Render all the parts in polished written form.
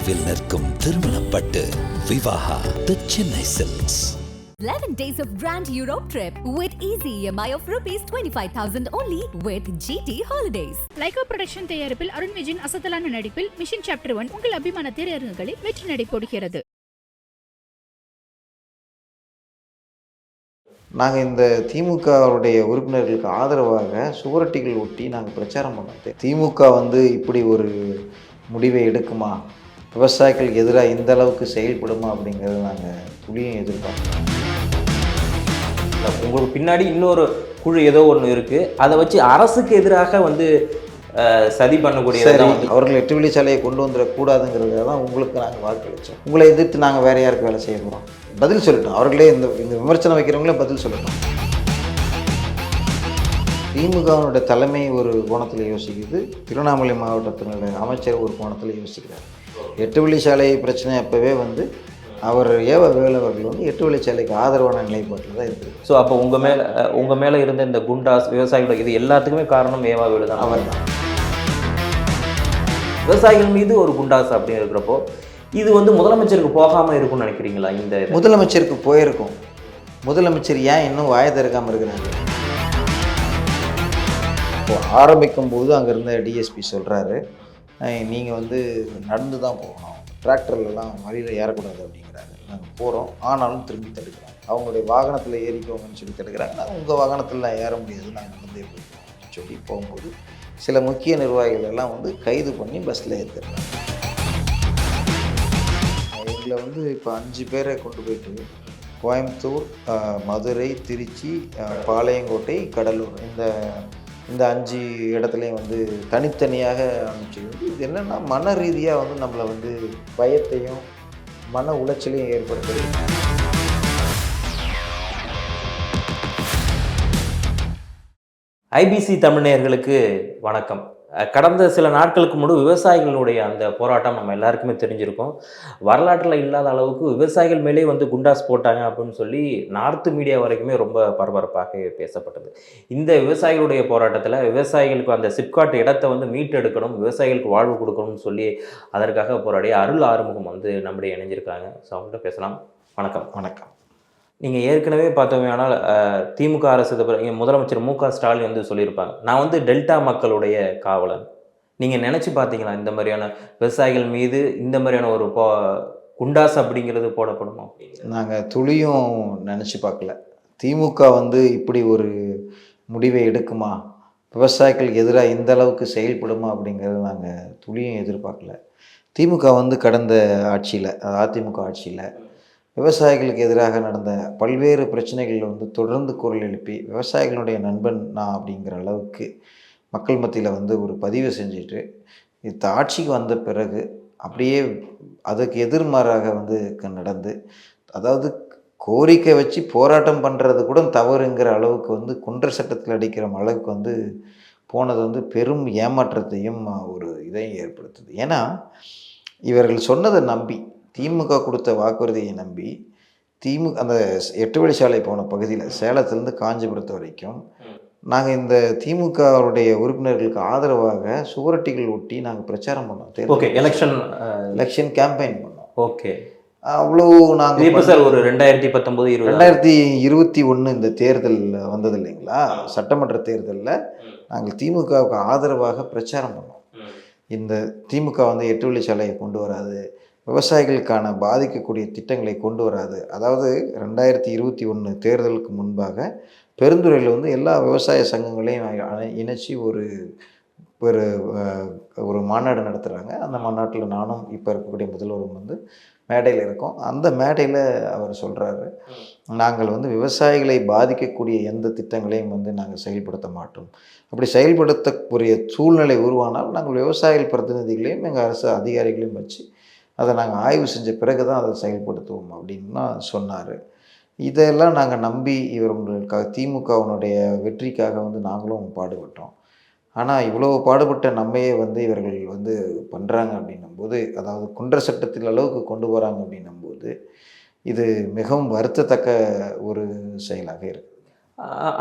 தொலைவில் நிற்கும் திருமணப்பட்டு விவாகா தி Chennai silks. 11 days of Grand Europe trip with easy EMI of rupees 25,000 only with GT Holidays. Lyca production தயாரிப்பில் அருண் விஜயின் அசத்தலான நடிப்பில் மிஷன் சாப்டர் 1 உங்கள் அபிமான திரையரங்குகளில் வெற்றி நடை போடுகிறது. நாங்கள் இந்த திமுகவுடைய உறுப்பினர்களுக்கு ஆதரவாக சுவரொட்டிகள் ஒட்டி நாங்கள் பிரச்சாரம் பண்ணோம். திமுக இப்படி ஒரு முடிவை எடுக்குமா, விவசாயிகளுக்கு எதிராக இந்த அளவுக்கு செயல்படுமா அப்படிங்கிறத நாங்கள் துளியும் எதிர்பார்க்கிறோம். உங்களுக்கு பின்னாடி இன்னொரு குழு ஏதோ ஒன்று இருக்குது, அதை வச்சு அரசுக்கு எதிராக சதி பண்ணக்கூடிய அவர்கள் 8 வழிச்சாலையை கொண்டு வந்துடக்கூடாதுங்கிறதுக்காக தான் உங்களுக்கு நாங்கள் வாக்களித்தோம். உங்களை எதிர்த்து நாங்கள் வேறு யாருக்கு வேலை செய்ய போகிறோம்? பதில் சொல்லட்டும். அவர்களே இந்த விமர்சனம் வைக்கிறவங்களே பதில் சொல்லட்டும். திமுகவினுடைய தலைமை ஒரு கோணத்தில் யோசிக்குது, திருவண்ணாமலை மாவட்டத்தினுடைய அமைச்சர் ஒரு கோணத்தில் யோசிக்கிறார். 8 வழிச்சாலை பிரச்சனை அப்போவே அவர் வேலு அவர்கள் 8 வழிச்சாலைக்கு ஆதரவான நிலைப்பாட்டில் தான் இருக்குது. ஸோ அப்போ உங்கள் மேலே இருந்த இந்த குண்டாஸ் விவசாயிகளோட இது எல்லாத்துக்குமே காரணம் வேலு தான். அவர் தான் விவசாயிகள் மீது ஒரு குண்டாஸ் அப்படின்னு இருக்கிறப்போ இது முதலமைச்சருக்கு போகாமல் இருக்கும்னு நினைக்கிறீங்களா? இந்த முதலமைச்சருக்கு போயிருக்கும். முதலமைச்சர் ஏன் இன்னும் வாயை திறக்காமல் இருக்கிறாங்க? இப்போ ஆரம்பிக்கும் போது அங்கே இருந்த டிஎஸ்பி சொல்கிறாரு, நீங்கள் நடந்து தான் போகணும், டிராக்டர்லாம் வழியில் ஏறக்கூடாது அப்படிங்கிறாரு. நாங்கள் போகிறோம், ஆனாலும் திரும்பி தடுக்கிறாங்க. அவங்களுடைய வாகனத்தில் ஏறிக்கோங்கன்னு சொல்லி தடுக்கிறாங்க. நாங்கள் உங்கள் வாகனத்தில் ஏற முடியாது, நாங்கள் நடந்தே போய்க்கிறோம் சொல்லி போகும்போது சில முக்கிய நிர்வாகிகள் எல்லாம் கைது பண்ணி பஸ்ஸில் ஏற்றுறாங்க. இதில் இப்போ 5 பேரை கொண்டு போயிட்டு கோயம்புத்தூர், மதுரை, திருச்சி, பாளையங்கோட்டை, கடலூர் இந்த 5 இடத்துலையும் தனித்தனியாக அனுப்பிச்சிருந்து இது என்னென்னா மன ரீதியாக நம்மளை பயத்தையும் மன உளைச்சலையும் ஏற்படுத்துது. ஐபிசி தமிழர்களுக்கு வணக்கம். கடந்த சில நாட்களுக்கு முன்பு விவசாயிகளுடைய அந்த போராட்டம் நம்ம எல்லாருக்குமே தெரிஞ்சிருக்கும். வரலாற்றில் இல்லாத அளவுக்கு விவசாயிகள் மேலே குண்டாஸ் போட்டாங்க அப்படின்னு சொல்லி நார்த்து மீடியா வரைக்குமே ரொம்ப பரபரப்பாக பேசப்பட்டது. இந்த விவசாயிகளுடைய போராட்டத்தில் விவசாயிகளுக்கு அந்த சிப்காட் இடத்தை மீட்டெடுக்கணும், விவசாயிகளுக்கு வாழ்வு கொடுக்கணும்னு சொல்லி அதற்காக போராடிய அருள் ஆறுமுகம் நம்முடைய இணைஞ்சிருக்காங்க. ஸோ அவங்கள்ட்ட பேசலாம். வணக்கம். வணக்கம். நீங்கள் ஏற்கனவே பார்த்தோமே, ஆனால் திமுக அரசு முதலமைச்சர் மு.க. ஸ்டாலின் சொல்லியிருப்பாங்க, நான் டெல்டா மக்களுடைய காவலன். நீங்கள் நினச்சி பார்த்தீங்களா இந்த மாதிரியான விவசாயிகள் மீது இந்த மாதிரியான ஒரு குண்டாஸ் அப்படிங்கிறது போடப்படுமா? நாங்கள் துளியும் நினச்சி பார்க்கல. திமுக இப்படி ஒரு முடிவை எடுக்குமா, விவசாயிகளுக்கு எதிராக இந்த அளவுக்கு செயல்படுமா அப்படிங்கிறத நாங்கள் துளியும் எதிர்பார்க்கல. திமுக கடந்த ஆட்சியில், அதிமுக ஆட்சியில் விவசாயிகளுக்கு எதிராக நடந்த பல்வேறு பிரச்சனைகளில் தொடர்ந்து குரல் எழுப்பி விவசாயிகளுடைய நண்பன் நான் அப்படிங்கிற அளவுக்கு மக்கள் மத்தியில் ஒரு பதிவு செஞ்சுட்டு இந்த ஆட்சிக்கு வந்த பிறகு அப்படியே அதுக்கு எதிர்மாறாக நடந்து, அதாவது கோரிக்கை வச்சு போராட்டம் பண்ணுறது கூட தவறுங்கிற அளவுக்கு குண்டர் சட்டத்தில் அடிக்கிற அளவுக்கு போனது பெரும் ஏமாற்றத்தையும் ஒரு இதையும் ஏற்படுத்துது. ஏன்னா இவர்கள் சொன்னதை நம்பி, திமுக கொடுத்த வாக்குறுதியை நம்பி அந்த 8 வழிச்சாலை போன பகுதியில் சேலத்திலேருந்து காஞ்சிபுரத்து வரைக்கும் நாங்கள் இந்த திமுகவுடைய உறுப்பினர்களுக்கு ஆதரவாக சுவரொட்டிகள் ஒட்டி நாங்கள் பிரச்சாரம் பண்ணோம். ஓகே, எலெக்ஷன் கேம்பெயின் பண்ணோம். ஓகே, அவ்வளோ நாங்கள் இப்போ சார் ஒரு 2019 இந்த தேர்தல் வந்தது இல்லைங்களா, சட்டமன்ற தேர்தலில் நாங்கள் திமுகவுக்கு ஆதரவாக பிரச்சாரம் பண்ணோம். இந்த திமுக 8 வழிச்சாலையை கொண்டு வராது, விவசாயிகளுக்கான பாதிக்கக்கூடிய திட்டங்களை கொண்டு வராது. அதாவது 2021 தேர்தலுக்கு முன்பாக பெருந்துறையில் எல்லா விவசாய சங்கங்களையும் இணைச்சி ஒரு மாநாடு நடத்துகிறாங்க. அந்த மாநாட்டில் நானும் இப்போ இருக்கக்கூடிய முதல்வரும் மேடையில் இருக்கோம். அந்த மேடையில் அவர் சொல்கிறாரு, நாங்கள் விவசாயிகளை பாதிக்கக்கூடிய எந்த திட்டங்களையும் நாங்கள் செயல்படுத்த மாட்டோம். அப்படி செயல்படுத்தக்கூடிய சூழ்நிலை உருவானால் நாங்கள் விவசாயிகள் பிரதிநிதிகளையும் எங்கள் அரசு அதிகாரிகளையும் வச்சு அதை நாங்கள் ஆய்வு செஞ்ச பிறகு தான் அதை செயல்படுத்துவோம் அப்படின்னு சொன்னார். இதெல்லாம் நாங்கள் நம்பி இவர்களுக்காக திமுகவினுடைய வெற்றிக்காக நாங்களும் பாடுபட்டோம். ஆனால் இவ்வளோ பாடுபட்ட நம்மையே இவர்கள் பண்ணுறாங்க அப்படின்னும்போது, அதாவது குண்டர் சட்டத்தில் அளவுக்கு கொண்டு வராங்க அப்படின்னும்போது இது மிகவும் வருத்தத்தக்க ஒரு செயலாக இருக்குது.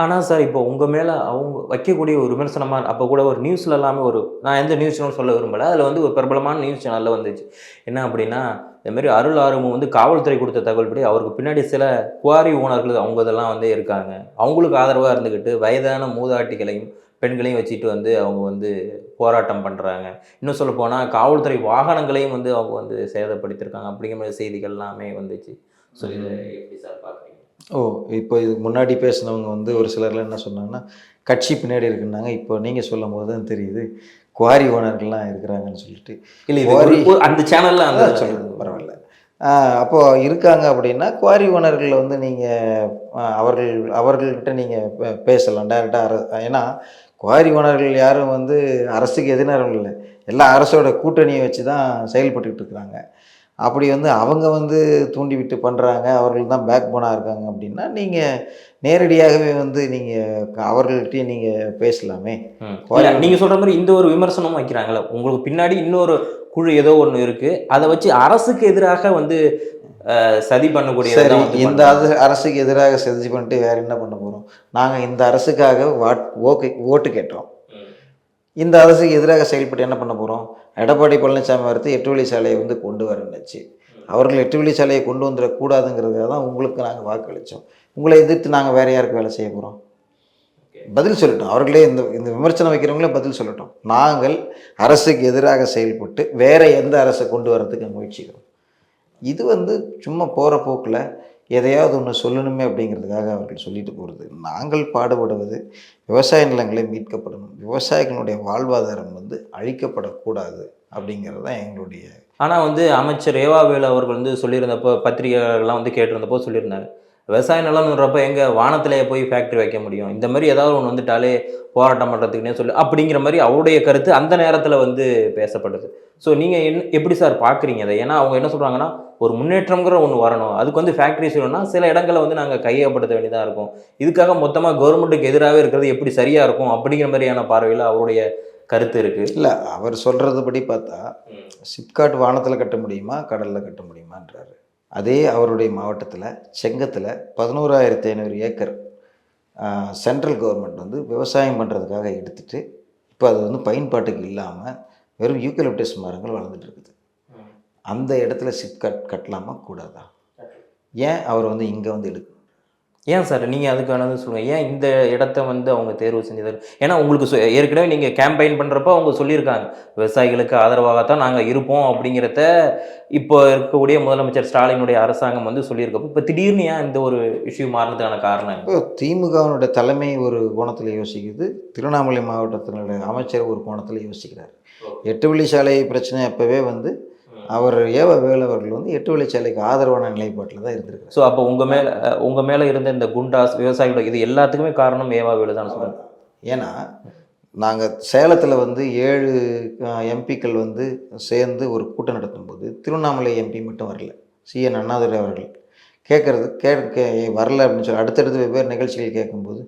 ஆனால் சார் இப்போ உங்கள் மேலே அவங்க வைக்கக்கூடிய ஒரு விமர்சனமாக அப்போ கூட ஒரு நியூஸில் எல்லாமே நான் எந்த நியூஸ் சேனல் சொல்ல விரும்பலை, அதில் வந்து ஒரு பிரபலமான நியூஸ் சேனலில் வந்துச்சு. என்ன அப்படின்னா, இந்தமாரி அருள் ஆறுமுகம் வந்து காவல்துறை கொடுத்த தகவல்படி அவருக்கு பின்னாடி சில குவாரி ஓனர்கள் அவங்க இதெல்லாம் வந்து இருக்காங்க, அவங்களுக்கு ஆதரவாக இருந்துக்கிட்டு வயதான மூதாட்டிகளையும் பெண்களையும் வச்சுட்டு வந்து அவங்க வந்து போராட்டம் பண்ணுறாங்க. இன்னும் சொல்ல போனால் காவல்துறை வாகனங்களையும் வந்து அவங்க வந்து சேதப்படுத்தியிருக்காங்க அப்படிங்கிற மாதிரி செய்திகள் எல்லாமே வந்துச்சு. ஸோ இதை எப்படி சார் பார்க்குறீங்க? ஓ, இப்போ இதுக்கு முன்னாடி பேசினவங்க வந்து ஒரு சிலர்லாம் என்ன சொன்னாங்கன்னா கட்சி பின்னாடி இருக்குன்னாங்க. இப்போ நீங்கள் சொல்லும் போது தான் தெரியுது குவாரி ஓனர்கள்லாம் இருக்கிறாங்கன்னு சொல்லிட்டு. இல்லை, குவாரி அந்த சேனலில் அந்த சொல்லுது பரவாயில்ல. அப்போது இருக்காங்க அப்படின்னா குவாரி ஓனர்களில் வந்து நீங்கள் அவர்கள்கிட்ட நீங்கள் பேசலாம் டைரெக்டாக. ஏன்னா குவாரி ஓனர்கள் யாரும் வந்து அரசுக்கு எதிரானவர்கள் இல்லை, எல்லாம் அரசோட கூட்டணியை வச்சு தான் செயல்பட்டுக்கிட்டு இருக்கிறாங்க. அப்படி வந்து அவங்க வந்து தூண்டி விட்டு பண்ணுறாங்க, அவர்கள் தான் பேக் போனாக இருக்காங்க அப்படின்னா நீங்கள் நேரடியாகவே வந்து நீங்கள் அவர்கள்கிட்டயே நீங்கள் பேசலாமே. நீங்கள் சொல்கிற மாதிரி இந்த ஒரு விமர்சனமும் வைக்கிறாங்களே, உங்களுக்கு பின்னாடி இன்னொரு குழு ஏதோ ஒன்று இருக்குது, அதை வச்சு அரசுக்கு எதிராக வந்து சதி பண்ணக்கூடிய. சரி, இந்த அரசுக்கு எதிராக சதி பண்ணிட்டு வேறு என்ன பண்ண போகிறோம்? நாங்கள் இந்த அரசுக்காக ஓட்டு கேட்டோம், இந்த அரசுக்கு எதிராக செயல்பட்டு என்ன பண்ண போகிறோம்? எடப்பாடி பழனிசாமி வரத்து 8 வழி சாலையை வந்து கொண்டு வரணுச்சு. அவர்கள் 8 வழி சாலையை கொண்டு வந்துடக்கூடாதுங்கிறதுக்காக தான் உங்களுக்கு நாங்கள் வாக்களித்தோம். உங்களை எதிர்த்து நாங்கள் வேறு யாருக்கு வேலை செய்ய போகிறோம்? பதில் சொல்லட்டும். அவர்களே இந்த விமர்சனம் வைக்கிறவங்களே பதில் சொல்லட்டும். நாங்கள் அரசுக்கு எதிராக செயல்பட்டு வேறு எந்த அரசை கொண்டு வரதுக்கு முயற்சிக்கிறோம். இது வந்து சும்மா போகிற போக்கில் எதையாவது ஒன்று சொல்லணுமே அப்படிங்கிறதுக்காக அவர்கள் சொல்லிட்டு போகிறது. நாங்கள் பாடுபடுவது விவசாய நிலங்களை மீட்கப்படணும், விவசாயிகளுடைய வாழ்வாதாரம் வந்து அழிக்கப்படக்கூடாது அப்படிங்கிறது தான் எங்களுடைய. ஆனால் வந்து அமைச்சர் ஏவாவேலு அவர்கள் வந்து சொல்லியிருந்தப்போ, பத்திரிகைகள்லாம் வந்து கேட்டிருந்தப்போ சொல்லியிருந்தாங்க, விவசாய நிலம்ன்றப்ப எங்கள் வானத்திலேயே போய் ஃபேக்ட்ரி வைக்க முடியும், இந்த மாதிரி ஏதாவது ஒன்று வந்துட்டாலே போராட்டம் பண்ணுறதுக்குன்னே சொல்லி அப்படிங்கிற மாதிரி அவருடைய கருத்து அந்த நேரத்தில் வந்து பேசப்படுது. ஸோ நீங்கள் எப்படி சார் பார்க்குறீங்க அதை? ஏன்னா அவங்க என்ன சொல்கிறாங்கன்னா, ஒரு முன்னேற்றங்கிற ஒன்று வரணும், அதுக்கு வந்து ஃபேக்ட்ரி சொல்லணும்னா சில இடங்களை வந்து நாங்கள் கையப்படுத்த வேண்டியதாக இருக்கும், இதுக்காக மொத்தமாக கவர்மெண்ட்டுக்கு எதிராகவே இருக்கிறது எப்படி சரியாக இருக்கும் அப்படிங்கிற மாதிரியான பார்வையில் அவருடைய கருத்து இருக்குது. இல்லை, அவர் சொல்கிறதுபடி பார்த்தா சிப்காட் வானத்தில் கட்ட முடியுமா கடலில் கட்ட முடியுமான்றாரு. அதே அவருடைய மாவட்டத்தில் செங்கத்தில் 11,500 ஏக்கர் சென்ட்ரல் கவர்மெண்ட் வந்து விவசாயம் பண்ணுறதுக்காக எடுத்துகிட்டு இப்போ அது வந்து பயன்பாட்டுக்கு இல்லாமல் வெறும் யூக்கலிப்டஸ் மரங்கள் வளர்ந்துட்டு இருக்குது. அந்த இடத்துல சிப்காட் கட்டலாமா கூடாதா? ஏன் அவர் வந்து இங்கே வந்து எடுக்கணும்? ஏன் சார் நீங்கள் அதுக்கானது சொல்லுங்கள், ஏன் இந்த இடத்த வந்து அவங்க தேர்வு செஞ்சது? ஏன்னா உங்களுக்கு ஏற்கனவே நீங்கள் கேம்பெயின் பண்ணுறப்போ அவங்க சொல்லியிருக்காங்க, விவசாயிகளுக்கு ஆதரவாகத்தான் நாங்கள் இருப்போம் அப்படிங்கிறத இப்போ இருக்கக்கூடிய முதலமைச்சர் ஸ்டாலினுடைய அரசாங்கம் வந்து சொல்லியிருக்கப்போ இப்போ திடீர்னு ஏன் இந்த ஒரு இஷ்யூ மாறினதுக்கான காரணம்? இப்போ திமுகவினுடைய தலைமை ஒரு கோணத்தில் யோசிக்குது, திருவண்ணாமலை மாவட்டத்தினுடைய அமைச்சர் ஒரு கோணத்தில் யோசிக்கிறார். 8 வழி சாலை பிரச்சனை அப்போவே வந்து அவர் ஏவாவேலு அவர்கள் வந்து 8 வழிச்சாலைக்கு ஆதரவான நிலைப்பாட்டில் தான் இருந்திருக்காரு. ஸோ அப்போ உங்கள் மேலே இருந்த இந்த குண்டாஸ் விவசாயிகளோட இது எல்லாத்துக்குமே காரணம் ஏவாவேலு தான் சொல்கிறேன். ஏன்னா நாங்கள் சேலத்தில் வந்து 7 எம்பிக்கள் வந்து சேர்ந்து ஒரு கூட்டம் நடத்தும்போது திருவண்ணாமலை எம்பி மட்டும் வரல, CN அண்ணாதுரை அவர்கள் கேட்க வரல அப்படின்னு சொல்லி அடுத்தடுத்து வெவ்வேறு நிகழ்ச்சிகள் கேட்கும்போது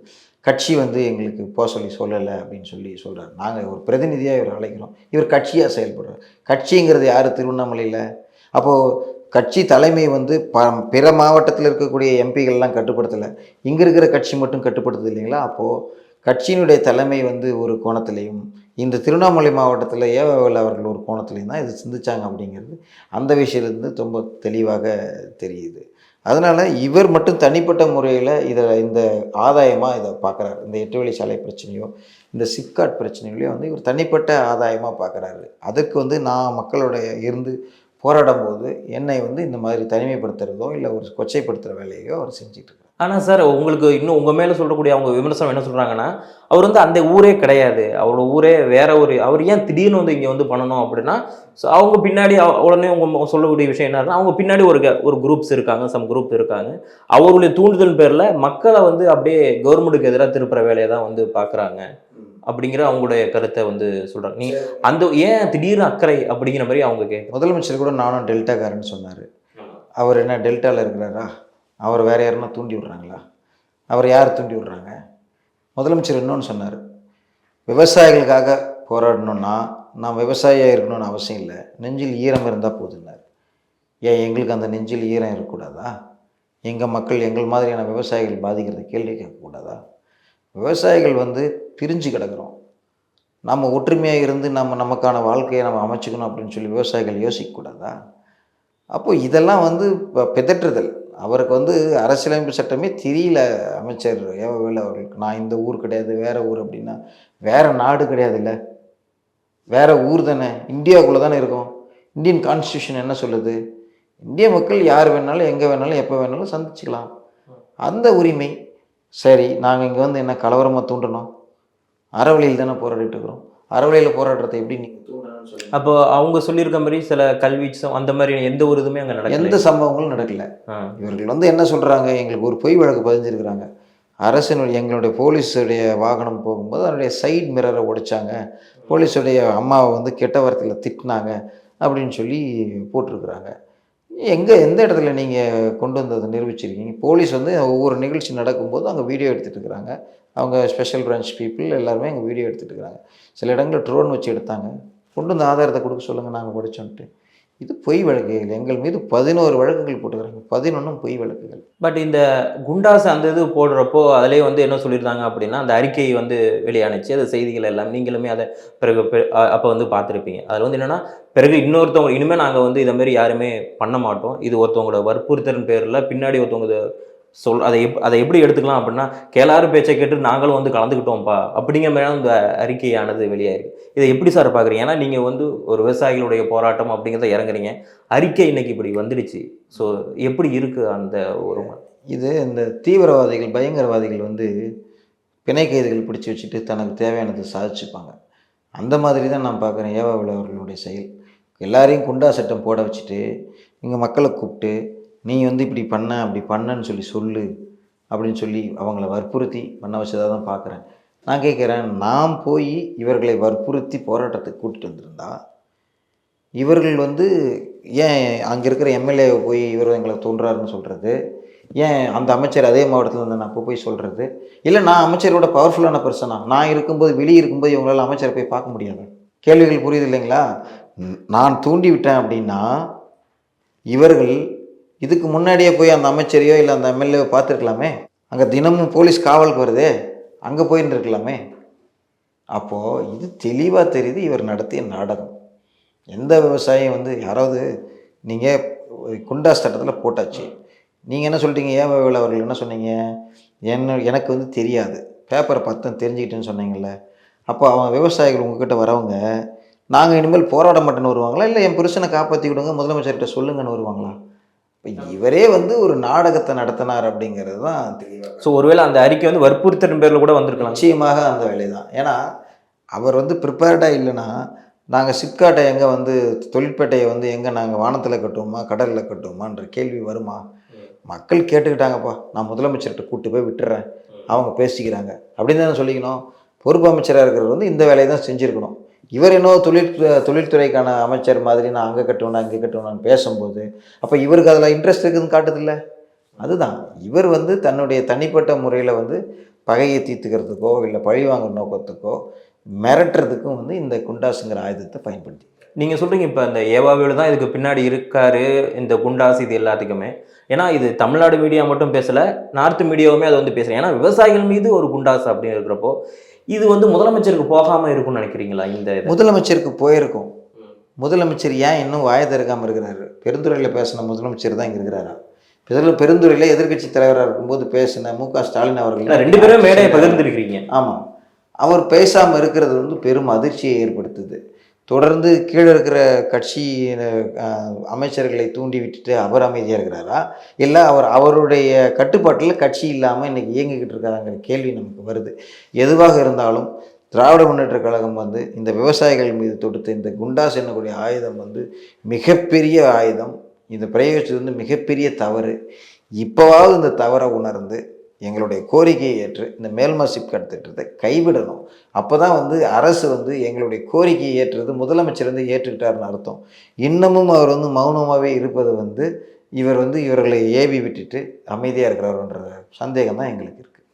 கட்சி வந்து எங்களுக்கு சொல்லலை அப்படின்னு சொல்கிறார். நாங்கள் ஒரு பிரதிநிதியாக இவர் அழைக்கிறோம், இவர் கட்சியாக செயல்படுறார். கட்சிங்கிறது யார் திருவண்ணாமலையில்? அப்போது கட்சி தலைமை வந்து பிற மாவட்டத்தில் இருக்கக்கூடிய எம்பிகள்லாம் கட்டுப்படுத்தலை, இங்கே இருக்கிற கட்சி மட்டும் கட்டுப்படுத்துது இல்லைங்களா? அப்போது கட்சியினுடைய தலைமை வந்து ஒரு கோணத்திலையும் இந்த திருவண்ணாமலை மாவட்டத்தில் ஏவாவேலு அவர்கள் ஒரு கோணத்திலையும் தான் இது சிந்திச்சாங்க அப்படிங்கிறது அந்த விஷயத்துலேருந்து ரொம்ப தெளிவாக தெரியுது. அதனால் இவர் மட்டும் தனிப்பட்ட முறையில் இந்த ஆதாயமாக இதை பார்க்குறாரு. இந்த 8 வழி சாலை பிரச்சனையோ இந்த சிப்காட் பிரச்சனைகளையோ வந்து இவர் தனிப்பட்ட ஆதாயமாக பார்க்குறாரு. அதுக்கு வந்து நான் மக்களோட இருந்து போராடும் போது என்னை வந்து இந்த மாதிரி தனிமைப்படுத்துறதோ இல்லை ஒரு கொச்சைப்படுத்துகிற வேலையோ அவர் செஞ்சுட்டு இருக்காரு. ஆனால் சார் உங்களுக்கு இன்னும் உங்கள் மேலே சொல்லக்கூடிய அவங்க விமர்சனம் என்ன சொல்கிறாங்கன்னா, அவர் வந்து அந்த ஊரே கிடையாது, அவரோட ஊரே வேற ஒரு, அவர் ஏன் திடீர்னு வந்து இங்கே வந்து பண்ணணும் அப்படின்னா, ஸோ அவங்க பின்னாடி உடனே உங்கள் சொல்லக்கூடிய விஷயம் என்னன்னா, அவங்க பின்னாடி ஒரு குரூப்ஸ் இருக்காங்க, சம் குரூப் இருக்காங்க, அவருடைய தூண்டுதல் பேரில் மக்களை வந்து அப்படியே கவர்மெண்ட்டுக்கு எதிராக திருப்புற வேலையை தான் வந்து பார்க்குறாங்க அப்படிங்கிற அவங்களுடைய கருத்தை வந்து சொல்கிறாங்க. நீ அந்த ஏன் திடீர்னு அக்கறை அப்படிங்கிற மாதிரி அவங்க கேட்க. முதலமைச்சர் கூட நானும் டெல்டாக்காரன்னு சொன்னார். அவர் என்ன டெல்டாவில் இருக்கிறாரா? அவர் வேறு யாருன்னா தூண்டி விட்றாங்களா? அவர் யார் தூண்டி விட்றாங்க? முதலமைச்சர் இன்னொன்று சொன்னார், விவசாயிகளுக்காக போராடணுன்னா நான் விவசாயியாக இருக்கணும்னு அவசியம் இல்லை, நெஞ்சில் ஈரம் இருந்தால் போதுன்னார். ஏன் எங்களுக்கு அந்த நெஞ்சில் ஈரம் இருக்கக்கூடாதா? எங்கள் மக்கள் எங்கள் மாதிரியான விவசாயிகள் பாதிக்கிறத கேள்வி கேட்கக்கூடாதா? விவசாயிகள் வந்து பிரிஞ்சு கிடக்கிறோம். நம்ம ஒற்றுமையாக இருந்து நமக்கான வாழ்க்கையை நம்ம அமைச்சுக்கணும் அப்படின்னு சொல்லி விவசாயிகள் யோசிக்கக்கூடாதா? அப்போ இதெல்லாம் வந்து பிதற்றுதல். அவருக்கு வந்து அரசியலமைப்பு சட்டமே தெரியல அமைச்சர் ஏவவேலு அவர்களுக்கு. நான் இந்த ஊர் கிடையாது, வேறு ஊர் அப்படின்னா, வேறு நாடு கிடையாதுல்ல, வேறு ஊர் தானே, இந்தியாவுக்குள்ளே தானே இருக்கும். இந்தியன் கான்ஸ்டியூஷன் என்ன சொல்லுது? இந்திய மக்கள் யார் வேணாலும் எங்கே வேணாலும் எப்போ வேணாலும் சந்திச்சுக்கலாம், அந்த உரிமை. சரி, நாங்கள் இங்கே வந்து என்ன கலவரமாக தூண்டணும்? அறவழியில் தானே போராடிட்டு இருக்கிறோம். அறவழியில் போராடுறதை எப்படி நீங்கள் தூண்டணும்னு சொல்லி அப்போ அவங்க சொல்லியிருக்க மாதிரி சில கல்வி அந்த மாதிரி எந்த ஒரு இதுவுமே அங்கே நடக்கல, எந்த சம்பவங்களும் நடக்கல. இவர்கள் வந்து என்ன சொல்கிறாங்க, எங்களுக்கு ஒரு பொய் வழக்கு பதிஞ்சிருக்கிறாங்க. அரசினுடைய எங்களுடைய போலீஸுடைய வாகனம் போகும்போது அதனுடைய சைட் மிரரை உடைச்சாங்க, போலீஸுடைய அம்மாவை வந்து கெட்ட வார்த்தையில் திட்டினாங்க அப்படின்னு சொல்லி போட்டிருக்கிறாங்க. எந்த இடத்துல நீங்கள் கொண்டு வந்ததை நிரூபிச்சிருக்கீங்க? போலீஸ் வந்து ஒவ்வொரு நிகழ்ச்சி நடக்கும்போது அங்கே வீடியோ எடுத்துகிட்டு இருக்கிறாங்க. அவங்க ஸ்பெஷல் பிரான்ச் பீப்புள் எல்லாருமே அங்கே வீடியோ எடுத்துகிட்டு இருக்கிறாங்க. சில இடங்களில் ட்ரோன் வச்சு எடுத்தாங்க. கொண்டு வந்து ஆதாரத்தை கொடுக்க சொல்லுங்கள், நாங்கள் படித்தோன்ட்டு. இது பொய் வழக்குகள். எங்கள் மீது 11 வழக்குகள் போட்டுக்கிறாங்க, 11ம் பொய் வழக்குகள். பட் இந்த குண்டாஸ் அந்த இது போடுறப்போ அதிலே வந்து என்ன சொல்லியிருந்தாங்க அப்படின்னா, அந்த அறிக்கை வந்து வெளியானுச்சு, அது செய்திகள் எல்லாம் நீங்களுமே அதை பிறகு அப்போ வந்து பார்த்துருப்பீங்க. அதில் வந்து என்னென்னா, பிறகு இன்னொருத்தவங்க இனிமேல் நாங்கள் வந்து இதை மாதிரி யாருமே பண்ண மாட்டோம், இது ஒருத்தவங்களோட வற்புறுத்தலின் பேரில் பின்னாடி ஒருத்தவங்க அதை எப்படி எடுத்துக்கலாம் அப்படின்னா, கேளாறு பேச்சை கேட்டு நாங்களும் வந்து கலந்துக்கிட்டோம்ப்பா அப்படிங்கிற மாதிரி அந்த அறிக்கையானது வெளியாயிருக்கு. இதை எப்படி சார் பார்க்குறீங்க? ஏன்னா நீங்கள் வந்து ஒரு விவசாயிகளுடைய போராட்டம் அப்படிங்கிறத இறங்குறீங்க, அறிக்கை இன்னைக்கு இப்படி வந்துடுச்சு. ஸோ எப்படி இருக்குது அந்த ஒரு இது? இந்த தீவிரவாதிகள் பயங்கரவாதிகள் வந்து பிணை கைதிகள் பிடிச்சி வச்சுட்டு தனக்கு தேவையானது சாதிச்சுப்பாங்க. அந்த மாதிரி தான் நான் பார்க்குறேன் ஏவவேலு அவர்களுடைய செயல். எல்லாரையும் குண்டா சட்டம் போட வச்சுட்டு இங்கே மக்களை கூப்பிட்டு நீ வந்து இப்படி பண்ண அப்படி பண்ணன்னு சொல்லு அப்படின்னு சொல்லி அவங்கள வற்புறுத்தி பண்ண வச்சதாக தான் பார்க்குறேன். நான் கேட்குறேன், நான் போய் இவர்களை வற்புறுத்தி போராட்டத்துக்கு கூட்டிகிட்டு வந்திருந்தா இவர்கள் வந்து ஏன் அங்கே இருக்கிற எம்எல்ஏவை போய் இவர் எங்களை தோன்றாருன்னு சொல்கிறது? ஏன் அந்த அமைச்சர் அதே மாவட்டத்தில் வந்து நான் போய் சொல்கிறது? இல்லை நான் அமைச்சரோட பவர்ஃபுல்லான பர்சனா? நான் இருக்கும்போது வெளியே இருக்கும்போது இவங்களால் அமைச்சரை போய் பார்க்க முடியாது. கேள்விகள் புரியுது இல்லைங்களா? நான் தூண்டி விட்டேன் அப்படின்னா இவர்கள் இதுக்கு முன்னாடியே போய் அந்த அமைச்சரையோ இல்லை அந்த எம்எல்ஏவை பார்த்துருக்கலாமே. அங்கே தினமும் போலீஸ் காவலுக்கு வருதே, அங்கே போயின்னு இருக்கலாமே. அப்போது இது தெளிவாக தெரியுது இவர் நடத்திய நாடகம். எந்த விவசாயியும் வந்து யாராவது நீங்கள் குண்டாஸ் சட்டத்தில் போட்டாச்சு, நீங்கள் என்ன சொல்லிட்டீங்க? ஏவவேலு அவர்கள் என்ன சொன்னீங்க? எனக்கு வந்து தெரியாது, பேப்பரை பார்த்து தெரிஞ்சுக்கிட்டேன்னு சொன்னீங்கள்ல. அப்போ அவங்க விவசாயிகள் உங்ககிட்ட வரவங்க நாங்கள் இனிமேல் போராட மாட்டேன்னு வருவாங்களா, இல்லை என் புருஷனை காப்பாற்றி விடுங்க முதலமைச்சர்கிட்ட சொல்லுங்கன்னு வருவாங்களா? இப்போ இவரே வந்து ஒரு நாடகத்தை நடத்தினார் அப்படிங்கிறது தான் தெளிவாக. ஸோ ஒருவேளை அந்த அறிக்கை வந்து வற்புறுத்தலின் பேரில் கூட வந்திருக்கலாம். நிச்சயமாக அந்த வேலை தான். ஏன்னா அவர் வந்து ப்ரிப்பேர்டாக இல்லைன்னா நாங்கள் சிப்காட்டை எங்கே வந்து தொழிற்பேட்டையை வந்து எங்கே நாங்கள் வானத்தில் கட்டுவோமா கடலில் கட்டுவோமான்ற கேள்வி வருமா? மக்கள் கேட்டுக்கிட்டாங்கப்பா, நான் முதலமைச்சர்கிட்ட கூப்பிட்டு போய் விட்டுறேன், அவங்க பேசிக்கிறாங்க அப்படின்னு தானே சொல்லிக்கணும். பொறுப்பு அமைச்சராக இருக்கிறவர் வந்து இந்த வேலையை தான் செஞ்சுருக்கணும். இவர் என்ன தொழில்துறைக்கான அமைச்சர் மாதிரி நான் அங்கே கட்டுவேனா இங்கே கட்டுவேனான்னு பேசும்போது அப்போ இவருக்கு அதில் இன்ட்ரெஸ்ட் இருக்குதுன்னு காட்டுதில்ல. அதுதான் இவர் வந்து தன்னுடைய தனிப்பட்ட முறையில் வந்து பகையை தீர்த்துக்கிறதுக்கோ இல்லை பழி வாங்குற நோக்கத்துக்கோ மிரட்டுறதுக்கும் வந்து இந்த குண்டாஸுங்கிற ஆயுதத்தை பயன்படுத்தி. நீங்கள் சொல்கிறீங்க இப்போ இந்த ஏவவேலு தான் இதுக்கு பின்னாடி இருக்காரு, இந்த குண்டாஸ் இது எல்லாத்துக்குமே. ஏன்னா இது தமிழ்நாடு மீடியா மட்டும் பேசலை, நார்த் மீடியாவுமே அதை வந்து பேசுகிறேன். ஏன்னா விவசாயிகள் மீது ஒரு குண்டாஸ் அப்படின்னு இருக்கிறப்போ இது வந்து முதலமைச்சருக்கு போகாமல் இருக்கும்னு நினைக்கிறீங்களா? இந்த முதலமைச்சருக்கு போயிருக்கும். முதலமைச்சர் ஏன் இன்னும் வாயை திறக்காமல் இருக்கிறாரு? பெருந்துறையில் பேசின முதலமைச்சர் தான் இங்கே இருக்கிறாரா? பெருந்துறையில் எதிர்கட்சி தலைவராக இருக்கும்போது பேசின மு.க. ஸ்டாலின் அவர்கள் 2 பேரும் மேடையை பகிர்ந்துருக்கிறீங்க. ஆமாம், அவர் பேசாமல் இருக்கிறது வந்து பெரும் அதிர்ச்சியை ஏற்படுத்துது. தொடர்ந்து கீழே இருக்கிற கட்சி அமைச்சர்களை தூண்டி விட்டுட்டு அவர் அமைதியாக இருக்கிறாரா, இல்லை அவருடைய கட்டுப்பாட்டில் கட்சி இல்லாமல் இன்றைக்கி இயங்கிக்கிட்டு இருக்காங்கிற கேள்வி நமக்கு வருது. எதுவாக இருந்தாலும் திராவிட முன்னேற்ற கழகம் வந்து இந்த விவசாயிகள் மீது தொடுத்த இந்த குண்டாஸ் என்னக்கூடிய ஆயுதம் வந்து மிகப்பெரிய ஆயுதம். இந்த பிரயோகிச்சது வந்து மிகப்பெரிய தவறு. இப்போவாவது இந்த தவறை உணர்ந்து எங்களுடைய கோரிக்கையை ஏற்று இந்த மேல்மா சிப்காட் திட்டத்தை கைவிடணும். அப்போ தான் வந்து அரசு வந்து எங்களுடைய கோரிக்கையை ஏற்றுறது முதலமைச்சர் வந்து ஏற்றுக்கிட்டாருன்னு அர்த்தம். இன்னமும் அவர் வந்து மௌனமாகவே இருப்பது வந்து இவர் வந்து இவர்களை ஏவி விட்டுட்டு அமைதியாக இருக்கிறாருன்ற சந்தேகம் தான் எங்களுக்கு இருக்குது.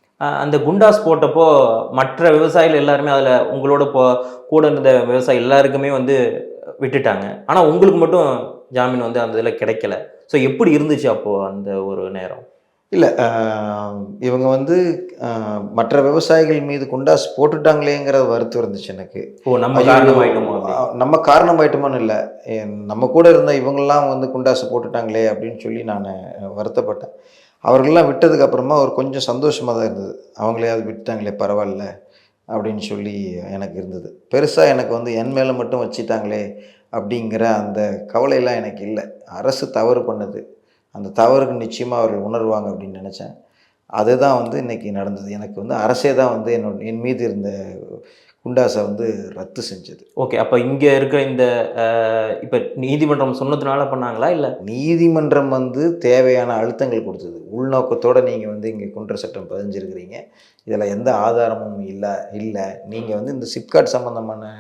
அந்த குண்டாஸ் போட்டப்போ மற்ற விவசாயிகள் எல்லாருமே அதில் உங்களோட கூட இருந்த விவசாயி எல்லாருக்குமே வந்து விட்டுட்டாங்க, ஆனால் உங்களுக்கு மட்டும் ஜாமீன் வந்து அந்த இதில் கிடைக்கல. ஸோ எப்படி இருந்துச்சு அப்போது அந்த ஒரு நேரம்? இல்லை, இவங்க வந்து மற்ற விவசாயிகள் மீது குண்டாஸ் போட்டுட்டாங்களேங்கிற வருத்தம் இருந்துச்சு எனக்கு. ஓ, நம்ம ஐயோ, காரணமாயிட்டோமோ அப்படி. நம்ம காரணமாயிட்டோமோன்னு இல்லை, நம்ம கூட இருந்த இவங்கெல்லாம் வந்து குண்டாசு போட்டுட்டாங்களே அப்படின்னு சொல்லி நான் வருத்தப்பட்டேன். அவர்கள்லாம் விட்டதுக்கு அப்புறமா ஒரு கொஞ்சம் சந்தோஷமாக தான் இருந்தது. அவங்களே அது விட்டுட்டாங்களே பரவாயில்ல அப்படின்னு சொல்லி எனக்கு இருந்தது. பெருசாக எனக்கு வந்து என் மேலே மட்டும் வச்சிட்டாங்களே அப்படிங்கிற அந்த கவலையெல்லாம் எனக்கு இல்லை. அரசு தவறு பண்ணுது, அந்த தவறுக்கு நிச்சயமாக அவர்கள் உணர்வாங்க அப்படின்னு நினச்சேன். அதுதான் வந்து இன்றைக்கி நடந்தது. எனக்கு வந்து அரசே தான் வந்து என் மீது இருந்த குண்டாசை வந்து ரத்து செஞ்சது. ஓகே, அப்போ இங்கே இருக்கிற இந்த இப்போ நீதிமன்றம் சொன்னதுனால பண்ணாங்களா இல்லை? நீதிமன்றம் வந்து தேவையான அழுத்தங்கள் கொடுத்தது. உள்நோக்கத்தோடு நீங்கள் வந்து இங்கே குண்டர் சட்டம் பதிஞ்சிருக்கிறீங்க, இதில் எந்த ஆதாரமும் இல்லை, நீங்கள் வந்து இந்த சிப்காட் சம்மந்தமான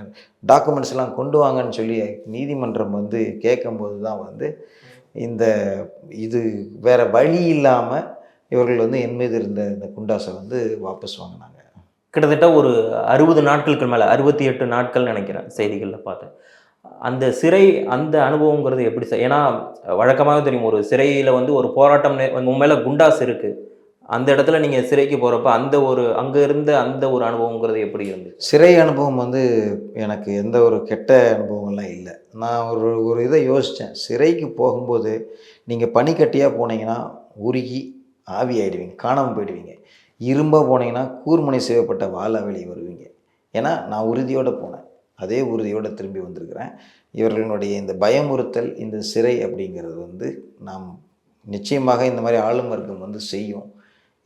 டாக்குமெண்ட்ஸ்லாம் கொண்டு வாங்கன்னு சொல்லி நீதிமன்றம் வந்து கேட்கும்போது தான் வந்து இது வேறு வழி இல்லாமல் இவர்கள் வந்து என் மீது இருந்த இந்த குண்டாசை வந்து வாபஸ் வாங்கினாங்க. கிட்டத்தட்ட ஒரு 60 நாட்களுக்கு மேலே, 68 நாட்கள் நினைக்கிறேன் செய்திகளில் பார்த்தேன். அந்த சிறை அந்த அனுபவங்கிறது எப்படி சார்? ஏன்னா வழக்கமாக தெரியும், ஒரு சிறையில் வந்து ஒரு போராட்டம் உன் மேலே குண்டாஸ் இருக்குது, அந்த இடத்துல நீங்கள் சிறைக்கு போகிறப்ப அந்த ஒரு அங்கே இருந்த அந்த ஒரு அனுபவங்கிறது எப்படி இருந்துச்சு? சிறை அனுபவம் வந்து எனக்கு எந்த ஒரு கெட்ட அனுபவங்கள்லாம் இல்லை. நான் ஒரு இதை யோசித்தேன். சிறைக்கு போகும்போது நீங்கள் பனிக்கட்டியாக போனீங்கன்னா உருகி ஆவி ஆகிடுவீங்க, காணாமல் போயிடுவீங்க. இரும்பாக போனீங்கன்னா கூர்முனை செய்யப்பட்ட வாழை வெளியே வருவீங்க. ஏன்னா நான் உறுதியோடு போனேன், அதே உறுதியோடு திரும்பி வந்திருக்கிறேன். இவர்களுடைய இந்த பயமுறுத்தல், இந்த சிறை அப்படிங்கிறது வந்து நாம் நிச்சயமாக இந்த மாதிரி ஆளும் வர்க்கம் வந்து செய்யும்.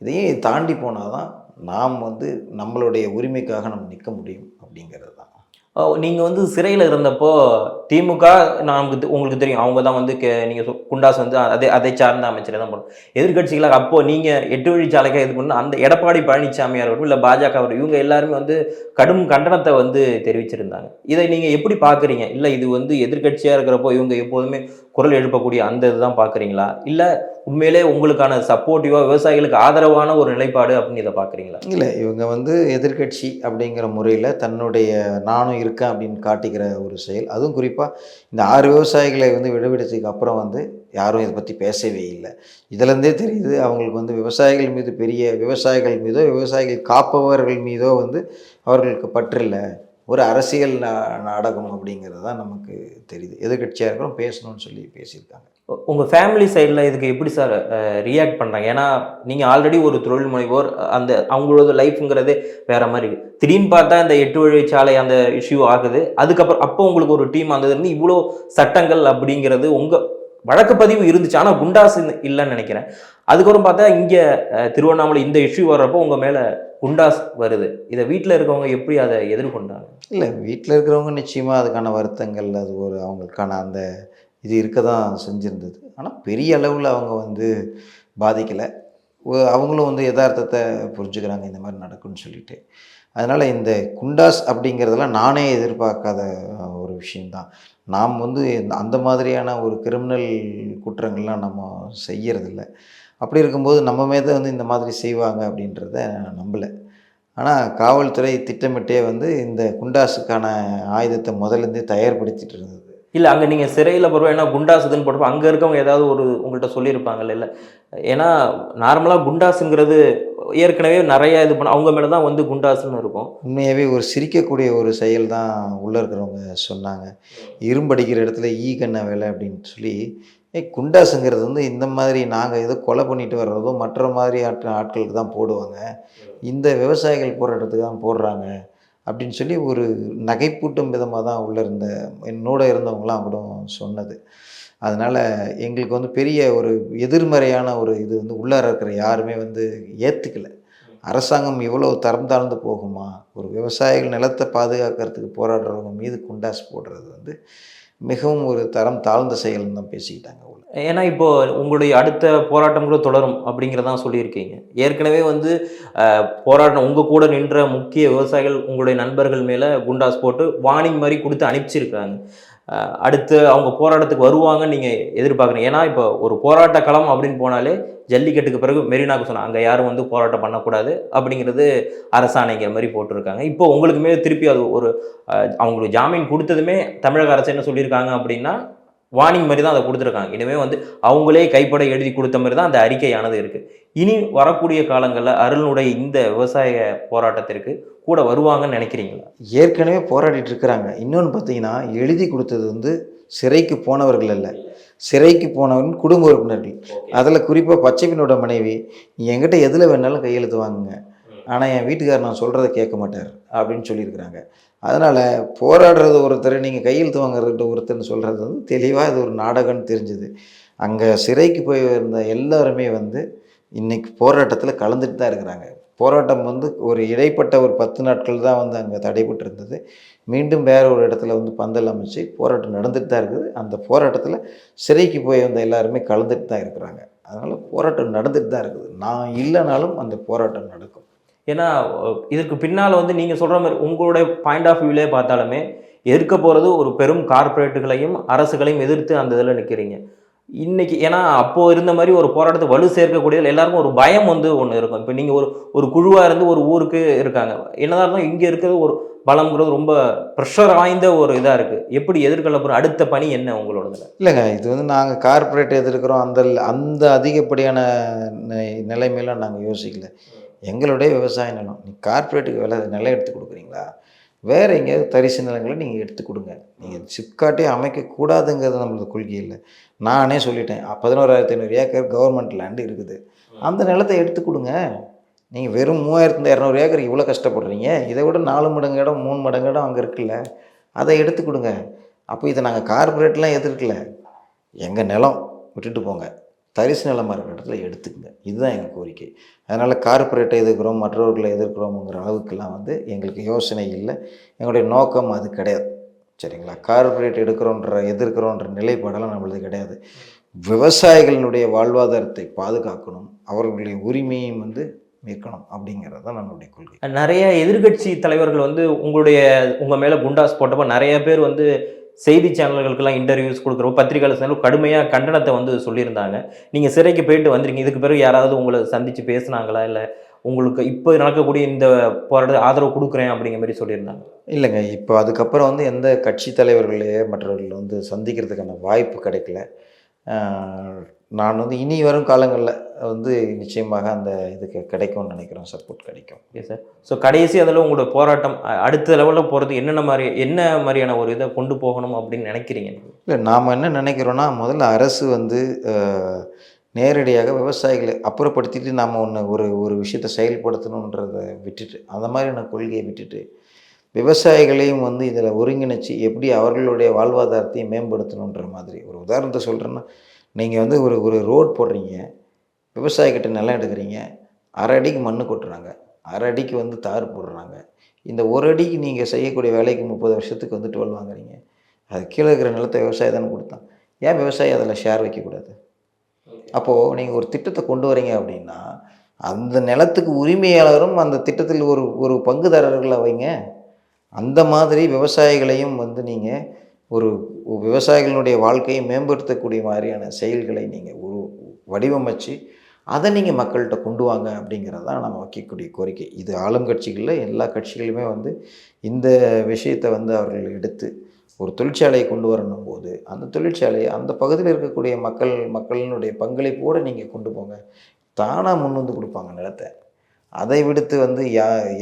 இதையும் தாண்டி போனால் தான் நாம் வந்து நம்மளுடைய உரிமைக்காக நம்ம நிற்க முடியும் அப்படிங்கிறது தான். நீங்கள் வந்து சிறையில் இருந்தப்போ திமுக உங்களுக்கு தெரியும், அவங்க தான் வந்து நீங்கள் குண்டாஸ் வந்து அதை சார்ந்த அமைச்சரை தான் போகணும். எதிர்கட்சிகளாக அப்போது நீங்கள் 8 வழிச்சாலைக்காக இது பண்ண அந்த எடப்பாடி பழனிசாமியாக இருக்கட்டும், இல்லை பாஜக இவங்க எல்லாருமே வந்து கடும் கண்டனத்தை வந்து தெரிவிச்சிருந்தாங்க. இதை நீங்கள் எப்படி பார்க்குறீங்க? இல்லை இது வந்து எதிர்கட்சியாக இருக்கிறப்போ இவங்க எப்போதுமே குரல் எழுப்பக்கூடிய அந்த இதுதான் பார்க்குறீங்களா, இல்லை உண்மையிலே உங்களுக்கான சப்போர்ட்டிவாக விவசாயிகளுக்கு ஆதரவான ஒரு நிலைப்பாடு அப்படின்னு இதை பார்க்குறீங்களா? இல்லை, இவங்க வந்து எதிர்கட்சி அப்படிங்கிற முறையில் தன்னுடைய நானும் இருக்கேன் அப்படின்னு காட்டிக்கிற ஒரு செயல். அதுவும் குறிப்பாக இந்த 6 விவசாயிகளை வந்து விடுவிடத்துக்கு அப்புறம் வந்து யாரும் இதை பற்றி பேசவே இல்லை. இதிலேருந்தே தெரியுது அவங்களுக்கு வந்து விவசாயிகள் மீது விவசாயிகள் மீதோ விவசாயிகள் காப்பவர்கள் மீதோ வந்து அவர்களுக்கு பற்றில்லை, ஒரு அரசியல் நாடகம் அப்படிங்கிறது தான் நமக்கு தெரியுது. எதிர்கட்சியாக இருக்கிறோம், பேசணும்னு சொல்லி பேசியிருக்காங்க. உங்கள் ஃபேமிலி சைடில் இதுக்கு எப்படி சார் ரியாக்ட் பண்ணுறாங்க? ஏன்னா நீங்கள் ஆல்ரெடி ஒரு தொழில் முனைவோர், அந்த அவங்களோட லைஃப்ங்கிறதே வேறு மாதிரி இருக்குது. திடீர்னு பார்த்தா இந்த 8 வழிச்சாலை அந்த இஷ்யூ ஆகுது, அதுக்கப்புறம் அப்போ உங்களுக்கு ஒரு டீம் அந்த இருந்து இவ்வளோ சட்டங்கள் அப்படிங்கிறது உங்கள் வழக்கு பதிவு இருந்துச்சு, ஆனால் குண்டாஸ் இல்லைன்னு நினைக்கிறேன். அதுக்கப்புறம் பார்த்தா இங்கே திருவண்ணாமலை இந்த இஷ்யூ வர்றப்போ உங்கள் மேலே குண்டாஸ் வருது. இதை வீட்டில் இருக்கவங்க எப்படி அதை எதிர்கொண்டாங்க? இல்லை, வீட்டில் இருக்கிறவங்க நிச்சயமாக அதுக்கான வருத்தங்கள், அது ஒரு அவங்களுக்கான அந்த இது இருக்க தான் செஞ்சுருந்தது. ஆனால் பெரிய அளவில் அவங்க வந்து பாதிக்கலை. அவங்களும் வந்து யதார்த்தத்தை புரிஞ்சுக்கிறாங்க, இந்த மாதிரி நடக்கும்னு சொல்லிட்டு. அதனால் இந்த குண்டாஸ் அப்படிங்கிறதெல்லாம் நானே எதிர்பார்க்காத ஒரு விஷயந்தான். நாம் வந்து அந்த மாதிரியான ஒரு கிரிமினல் குற்றங்கள்லாம் நம்ம செய்யறதில்ல. அப்படி இருக்கும்போது நம்ம மீது வந்து இந்த மாதிரி செய்வாங்க அப்படின்றத நம்பலை. ஆனால் காவல்துறை திட்டமிட்டே வந்து இந்த குண்டாஸுக்கான ஆயுதத்தை முதலேருந்தே தயார்படுத்திட்டு இருந்தது. இல்லை, அங்கே நீங்கள் சிறையில் போகிறோம், ஏன்னா குண்டாஸ் இதுன்னு போட்டப்போ அங்கே இருக்கவங்க ஏதாவது ஒரு உங்கள்கிட்ட சொல்லியிருப்பாங்கல்ல? இல்லை, ஏன்னா நார்மலாக குண்டாஸுங்கிறது ஏற்கனவே நிறையா இது பண்ண அவங்க மேலே தான் வந்து குண்டாசுன்னு இருக்கும். உண்மையாகவே ஒரு சிரிக்கக்கூடிய ஒரு செயல் தான் உள்ளே இருக்கிறவங்க சொன்னாங்க. இரும்படிக்கிற இடத்துல ஈகண்ண வேலை அப்படின்னு சொல்லி. குண்டாசுங்கிறது வந்து இந்த மாதிரி நாங்கள் ஏதோ கொலை பண்ணிட்டு வர்றதோ மற்ற மாதிரி ஆட்களுக்கு தான் போடுவாங்க, இந்த விவசாயிகள் போடுற இடத்துக்கு தான் போடுறாங்க அப்படின்னு சொல்லி ஒரு நகைப்பூட்டும் விதமாக தான் உள்ளே என்னோட இருந்தவங்களாம் கூட சொன்னது. அதனால் எங்களுக்கு வந்து பெரிய ஒரு எதிர்மறையான ஒரு இது வந்து உள்ளார இருக்கிற யாருமே வந்து ஏற்றுக்கலை. அரசாங்கம் இவ்வளோ தரம் தாழ்ந்து போகுமா, ஒரு விவசாயிகள் நிலத்தை பாதுகாக்கிறதுக்கு போராடுறவங்க மீது குண்டாஸ் போடுறது வந்து மிகவும் ஒரு தரம் தாழ்ந்த செயல்னு தான் பேசிக்கிட்டாங்க. ஏன்னா இப்போ உங்களுடைய அடுத்த போராட்டம் கூட தொடரும் அப்படிங்கிறதான் சொல்லியிருக்கீங்க. ஏற்கனவே வந்து போராட்டம் உங்கள் கூட நின்ற முக்கிய விவசாயிகள் உங்களுடைய நண்பர்கள் மேலே குண்டாஸ் போட்டு வார்னிங் மாதிரி கொடுத்து அனுப்பிச்சிருக்காங்க. அடுத்து அவங்க போராட்டத்துக்கு வருவாங்கன்னு நீங்கள் எதிர்பார்க்குறீங்க? ஏன்னா இப்போ ஒரு போராட்ட களம் அப்படின்னு போனாலே ஜல்லிக்கட்டுக்கு பிறகு மெரினாக்கு சொன்னாங்க அங்கே யாரும் வந்து போராட்டம் பண்ணக்கூடாது அப்படிங்கிறது அரசாணைங்கிற மாதிரி போட்டிருக்காங்க. இப்போ உங்களுக்குமே திருப்பி அது ஒரு அவங்களுக்கு ஜாமீன் கொடுத்ததுமே தமிழக அரசு என்ன சொல்லியிருக்காங்க அப்படின்னா, வார்னிங் மாதிரி தான் அதை கொடுத்துருக்காங்க. இனிமேல் வந்து அவங்களே கைப்பட எழுதி கொடுத்த மாதிரி தான் அந்த அறிக்கையானது இருக்குது. இனி வரக்கூடிய காலங்களில் அருளுடைய இந்த விவசாய போராட்டத்திற்கு கூட வருவாங்கன்னு நினைக்கிறீங்களா? ஏற்கனவே போராடிட்டு இருக்கிறாங்க. இன்னொன்று பார்த்தீங்கன்னா, எழுதி கொடுத்தது வந்து சிறைக்கு போனவர்கள் அல்ல, சிறைக்கு போனவர்கள் குடும்ப உறுப்பினர்கள். அதில் குறிப்பாக பச்சைப்பினோட மனைவி, என்கிட்ட எதில் வேணாலும் கையெழுத்து வாங்குங்க, ஆனால் என் வீட்டுக்காரர் நான் சொல்கிறத கேட்க மாட்டார் அப்படின்னு சொல்லியிருக்கிறாங்க. அதனால் போராடுறது ஒருத்தர், நீங்கள் கையெழுத்து வாங்குறது ஒருத்தர்னு சொல்கிறது வந்து தெளிவாக இது ஒரு நாடகம்னு தெரிஞ்சுது. அங்கே சிறைக்கு போய் இருந்த எல்லாருமே வந்து இன்றைக்கி போராட்டத்தில் கலந்துட்டு தான் இருக்கிறாங்க. போராட்டம் வந்து ஒரு இடைப்பட்ட ஒரு 10 நாட்கள் தான் வந்து அங்கே தடைபட்டு இருந்தது. மீண்டும் வேறு ஒரு இடத்துல வந்து பந்தல் அமைச்சு போராட்டம் நடந்துட்டு தான் இருக்குது. அந்த போராட்டத்தில் சிறைக்கு போய் வந்த எல்லாருமே கலந்துட்டு தான் இருக்கிறாங்க. அதனால் போராட்டம் நடந்துட்டு தான் இருக்குது. நான் இல்லைனாலும் அந்த போராட்டம் நடக்கும். ஏன்னா இதற்கு பின்னால் வந்து நீங்கள் சொல்கிற மாதிரி உங்களுடைய பாயிண்ட் ஆஃப் வியூலே பார்த்தாலுமே எதிர்க்க போகிறது ஒரு பெரும் கார்ப்பரேட்டுகளையும் அரசுகளையும் எதிர்த்து அந்த இதில் நிற்கிறீங்க இன்னைக்கு. ஏன்னா அப்போது இருந்த மாதிரி ஒரு போராட்டத்தை வலு சேர்க்கக்கூடியதில் எல்லாருக்கும் ஒரு பயம் வந்து ஒன்று இருக்கும். இப்போ நீங்கள் ஒரு குழுவாக இருந்து ஒரு ஊருக்கு இருக்காங்க, என்னதான் இருந்தாலும் இங்கே இருக்கிறது ஒரு பலம்ங்கிறது ரொம்ப ப்ரெஷர் வாய்ந்த ஒரு இதாக இருக்குது. எப்படி எதிர்கொள்ள போகிற அடுத்த பணி என்ன உங்களோடதுல? இல்லைங்க, இது வந்து நாங்கள் கார்ப்பரேட் எதிர்க்கிறோம் அந்த அதிகப்படியான நிலைமையெல்லாம் நாங்கள் யோசிக்கல. எங்களுடைய விவசாய நிலம், நீ கார்ப்பரேட்டுக்கு நிலம் எடுத்து கொடுக்குறீங்களா, வேறு எங்கேயாவது தரிசு நிலங்களை நீங்கள் எடுத்து கொடுங்க. நீங்கள் சிப்காட்டே அமைக்கக்கூடாதுங்கிறது நம்மளது கொள்கை இல்லை. நானே சொல்லிட்டேன், 11,500 ஏக்கர் கவர்மெண்ட் லேண்டு இருக்குது, அந்த நிலத்தை எடுத்து கொடுங்க. நீங்கள் வெறும் 3,200 ஏக்கர் இவ்வளோ கஷ்டப்படுறீங்க, இதை விட 4 மடங்கு இடம் 3 மடங்கு இடம் அங்கே இருக்குல்ல, அதை எடுத்து கொடுங்க. அப்போ இதை நாங்கள் கார்ப்பரேட்லாம் எதிர்க்கல, எங்கள் நிலம் விட்டுட்டு போங்க, தரிசு நிலமாக இருக்கிற இடத்துல எடுத்துக்கங்க, இதுதான் எங்கள் கோரிக்கை. அதனால் கார்ப்பரேட்டை எதிர்க்கிறோம், மற்றவர்களை எதிர்க்கிறோங்கிற அளவுக்கெல்லாம் வந்து எங்களுக்கு யோசனை இல்லை. எங்களுடைய நோக்கம் அது கிடையாது. சரிங்களா? கார்ப்பரேட் எதிர்க்கிறோன்ற நிலைப்பாடெல்லாம் நம்மளது கிடையாது. விவசாயிகளினுடைய வாழ்வாதாரத்தை பாதுகாக்கணும், அவர்களுடைய உரிமையும் வந்து மீட்கணும் அப்படிங்கிறது தான் நம்மளுடைய கொள்கை. நிறைய எதிர்கட்சி தலைவர்கள் வந்து உங்கள் மேலே குண்டாஸ் போட்டப்போ நிறைய பேர் வந்து செய்தி சேனல்களுக்கெல்லாம் இன்டர்வியூஸ் கொடுக்குறப்போ பத்திரிகையாளர் கடுமையாக கண்டனத்தை வந்து சொல்லியிருந்தாங்க. நீங்கள் சிறைக்கு போயிட்டு வந்துருக்கீங்க, இதுக்கு பிறகு யாராவது உங்களை சந்தித்து பேசுனாங்களா, இல்லை உங்களுக்கு இப்போ நடக்கக்கூடிய இந்த போராட்டத்தை ஆதரவு கொடுக்குறேன் அப்படிங்கிற மாதிரி சொல்லியிருந்தாங்க? இல்லைங்க, இப்போ அதுக்கப்புறம் வந்து எந்த கட்சி தலைவர்களையே மற்றவர்கள் வந்து சந்திக்கிறதுக்கான வாய்ப்பு கிடைக்கல. நான் வந்து இனி வரும் காலங்களில் வந்து நிச்சயமாக அந்த இதுக்கு கிடைக்கும்னு நினைக்கிறோம், சப்போர்ட் கிடைக்கும். Okay sir. ஸோ கடைசி அதில் உங்களோட போராட்டம் அடுத்த லெவலில் போகிறது என்ன மாதிரியான ஒரு இதை கொண்டு போகணும் அப்படின்னு நினைக்கிறீங்க? இல்லை, நாம் என்ன நினைக்கிறோன்னா, முதல்ல அரசு வந்து நேரடியாக விவசாயிகளை அப்புறப்படுத்திட்டு நாம் ஒரு விஷயத்தை செயல்படுத்தணுன்றதை விட்டுட்டு, அந்த மாதிரியான கொள்கையை விட்டுட்டு விவசாயிகளையும் வந்து இதில் ஒருங்கிணைச்சி எப்படி அவர்களுடைய வாழ்வாதாரத்தையும் மேம்படுத்தணுன்ற மாதிரி. ஒரு உதாரணத்தை சொல்கிறேன்னா, நீங்கள் வந்து ஒரு ரோட் போடுறீங்க, விவசாயிக்கிட்ட நிலம் எடுக்கிறீங்க, 1/2 அடிக்கு மண் கொட்டுறாங்க, 1/2 அடிக்கு வந்து தார் போடுறாங்க. இந்த 1 அடிக்கு நீங்கள் செய்யக்கூடிய வேலைக்கு 30 வருஷத்துக்கு வந்து 12 வாங்குறீங்க. அது கீழே இருக்கிற நிலத்தை விவசாயி தானே கொடுத்தான், ஏன் விவசாயி அதில் ஷேர் வைக்கக்கூடாது? அப்போது நீங்கள் ஒரு திட்டத்தை கொண்டு வரீங்க அப்படின்னா, அந்த நிலத்துக்கு உரிமையாளரும் அந்த திட்டத்தில் ஒரு பங்குதாரர்களை வைங்க. அந்த மாதிரி விவசாயிகளையும் வந்து நீங்கள் ஒரு விவசாயிகளுடைய வாழ்க்கையை மேம்படுத்தக்கூடிய மாதிரியான செயல்களை நீங்கள் வடிவமைச்சு அதை நீங்கள் மக்கள்கிட்ட கொண்டு வாங்க அப்படிங்கிறது தான் நம்ம வைக்கக்கூடிய கோரிக்கை. இது ஆளும் கட்சிகளில் எல்லா கட்சிகளுமே வந்து இந்த விஷயத்தை வந்து அவர்கள் எடுத்து ஒரு தொழிற்சாலையை கொண்டு வரணும் போது, அந்த தொழிற்சாலையை அந்த பகுதியில் இருக்கக்கூடிய மக்களினுடைய பங்களிப்போடு நீங்கள் கொண்டு போங்க, தானாக முன் வந்து கொடுப்பாங்க நிலத்தை. அதை விடுத்து வந்து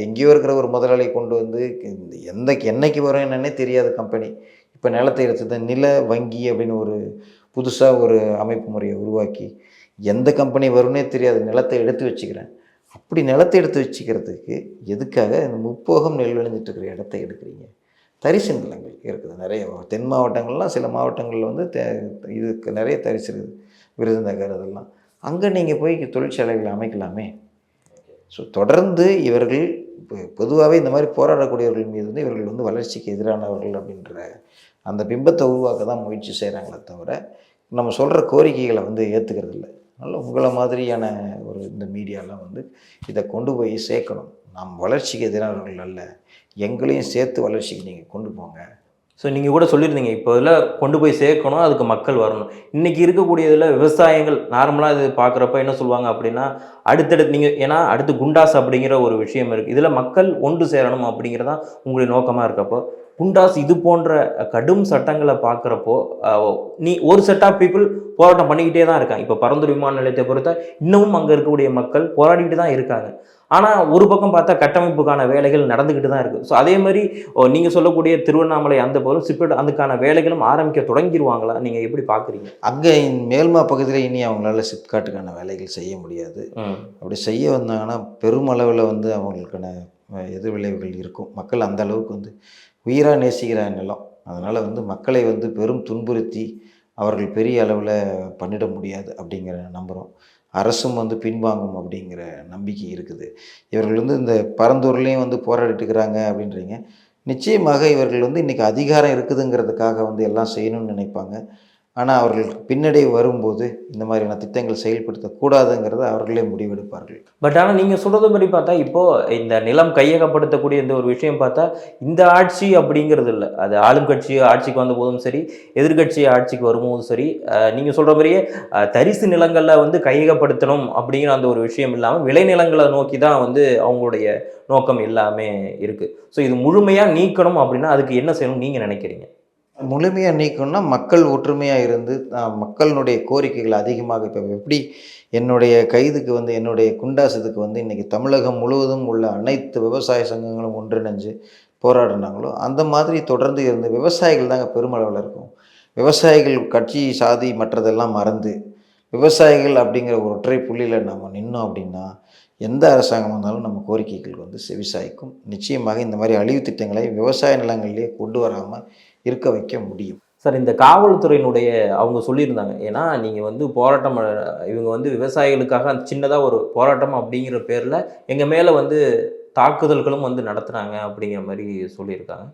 எங்கேயோ இருக்கிற ஒரு முதலாளி கொண்டு வந்து என்னைக்கு வரும் என்னன்னே தெரியாத கம்பெனி இப்போ நிலத்தை எடுத்தது நில வங்கி அப்படின்னு ஒரு புதுசாக ஒரு அமைப்பு முறையை உருவாக்கி, எந்த கம்பெனி வரும்னே தெரியாது, நிலத்தை எடுத்து வச்சுக்கிறேன். அப்படி நிலத்தை எடுத்து வச்சுக்கிறதுக்கு எதுக்காக இந்த முப்போகம் நெல் விளைஞ்சிட்டு இருக்கிற இடத்த எடுக்கிறீங்க? தரிசு நிலங்கள் இருக்குது நிறைய. தென் மாவட்டங்கள்லாம் சில மாவட்டங்களில் வந்து இதுக்கு நிறைய தரிசு இருக்குது, விருதுநகர் அதெல்லாம். அங்கே நீங்கள் போய் தொழிற்சாலைகளை அமைக்கலாமே. ஸோ தொடர்ந்து இவர்கள் பொதுவாகவே இந்த மாதிரி போராடக்கூடியவர்கள் மீது வந்து இவர்கள் வந்து வளர்ச்சிக்கு எதிரானவர்கள் அப்படின்ற அந்த பிம்பத்தை உருவாக்க தான் முயற்சி செய்கிறாங்களே தவிர நம்ம சொல்கிற கோரிக்கைகளை வந்து ஏற்றுக்கிறது இல்லை. அதனால் உங்களை மாதிரியான இந்த மீடியாலாம் வந்து இதை கொண்டு போய் சேர்க்கணும். நாம் வளர்ச்சிக்கு எதிரானவர்கள் அல்ல, எங்களையும் சேர்த்து வளர்ச்சிக்கு நீங்கள் கொண்டு போங்க. ஸோ நீங்கள் கூட சொல்லியிருந்தீங்க, இப்போ இதில் கொண்டு போய் சேர்க்கணும், அதுக்கு மக்கள் வரணும். இன்றைக்கி இருக்கக்கூடியதில் விவசாயங்கள் நார்மலாக இது பார்க்குறப்ப என்ன சொல்லுவாங்க அப்படின்னா, அடுத்தடுத்து நீங்கள் ஏன்னா அடுத்து குண்டாஸ் அப்படிங்கிற ஒரு விஷயம் இருக்குது, இதில் மக்கள் ஒன்று சேரணும் அப்படிங்கிறதான் உங்களுடைய நோக்கமாக இருக்கப்போ குண்டாஸ் இது போன்ற கடும் சட்டங்களை பார்க்குறப்போ நீ ஒரு செட் ஆஃப் பீப்புள் போராட்டம் பண்ணிக்கிட்டே தான் இருக்காங்க. இப்போ பரந்தூர் விமான நிலையத்தை பொறுத்த இன்னமும் அங்கே இருக்கக்கூடிய மக்கள் போராடிட்டு தான் இருக்காங்க. ஆனால் ஒரு பக்கம் பார்த்தா கட்டமைப்புக்கான வேலைகள் நடந்துக்கிட்டு தான் இருக்குது. ஸோ அதே மாதிரி நீங்கள் சொல்லக்கூடிய திருவண்ணாமலை அந்த பகுதியில் சிப்ரெட் அதுக்கான வேலைகளும் ஆரம்பிக்க தொடங்கிடுவாங்களா? நீங்கள் எப்படி பார்க்குறீங்க? அங்கே மேல்மா பகுதியில் இனி அவங்களால சிப்காட்டுக்கான வேலைகள் செய்ய முடியாது. அப்படி செய்ய வந்தாங்கன்னா பெருமளவில் வந்து அவங்களுக்கான எதிர்விளைவுகள் இருக்கும். மக்கள் அந்த அளவுக்கு வந்து உயிராக நேசிக்கிற நிலம். அதனால் வந்து மக்களை வந்து பெரும் துன்புறுத்தி அவர்கள் பெரிய அளவில் பண்ணிட முடியாது அப்படிங்கிற நம்புகிறோம். அரசும் வந்து பின்வாங்கும் அப்படிங்கிற நம்பிக்கை இருக்குது. இவர்கள் வந்து இந்த பரந்தூர்லேயும் வந்து போராடிட்டு இருக்கிறாங்க அப்படின்றீங்க. நிச்சயமாக இவர்கள் வந்து இன்றைக்கி அதிகாரம் இருக்குதுங்கிறதுக்காக வந்து எல்லாம் செய்யணும்னு நினைப்பாங்க. ஆனால் அவர்களுக்கு பின்னடைவு வரும்போது இந்த மாதிரியான திட்டங்கள் செயல்படுத்தக்கூடாதுங்கிறத அவர்களே முடிவெடுப்பார்கள். பட் ஆனால் நீங்கள் சொல்கிறது படி பார்த்தா இப்போது இந்த நிலம் கையகப்படுத்தக்கூடிய இந்த ஒரு விஷயம் பார்த்தா இந்த ஆட்சி அப்படிங்கிறது இல்லை. அது ஆளும் கட்சி ஆட்சிக்கு வந்த போதும் சரி, எதிர்கட்சி ஆட்சிக்கு வரும்போதும் சரி, நீங்கள் சொல்கிற மாதிரியே தரிசு நிலங்களில் வந்து கையகப்படுத்தணும் அப்படிங்கிற அந்த ஒரு விஷயம் இல்லாமல் விளைநிலங்களை நோக்கி தான் வந்து அவங்களுடைய நோக்கம் எல்லாமே இருக்குது. ஸோ இது முழுமையாக நீக்கணும் அப்படின்னா அதுக்கு என்ன செய்யணும் நீங்கள் நினைக்கிறீங்க? முழுமையாக நீக்கணும்னா மக்கள் ஒற்றுமையாக இருந்து மக்களினுடைய கோரிக்கைகள் அதிகமாக இப்போ எப்படி என்னுடைய கைதுக்கு வந்து என்னுடைய குண்டாசத்துக்கு வந்து இன்றைக்கி தமிழகம் முழுவதும் உள்ள அனைத்து விவசாய சங்கங்களும் ஒன்றிணைஞ்சு போராடினாங்களோ அந்த மாதிரி தொடர்ந்து இருந்து விவசாயிகள் தாங்க பெருமளவில் இருக்கும். விவசாயிகள் கட்சி சாதி மற்றதெல்லாம் மறந்து விவசாயிகள் அப்படிங்கிற ஒரு ஒற்றை புள்ளியில் நம்ம நின்னோம் அப்படின்னா எந்த அரசாங்கம் வந்தாலும் நம்ம கோரிக்கைகள் வந்து செவிசாய்க்கும். நிச்சயமாக இந்த மாதிரி அழிவு திட்டங்களை விவசாய நிலங்களிலேயே கொண்டு வராமல் இருக்க வைக்க முடியும். சார், இந்த காவல்துறையினுடைய அவங்க சொல்லியிருந்தாங்க, ஏன்னா நீங்கள் வந்து போராட்டம் இவங்க வந்து விவசாயிகளுக்காக சின்னதாக ஒரு போராட்டம் அப்படிங்கிற பேரில் எங்கள் மேலே வந்து தாக்குதல்களும் வந்து நடத்துனாங்க அப்படிங்கிற மாதிரி சொல்லியிருக்காங்க.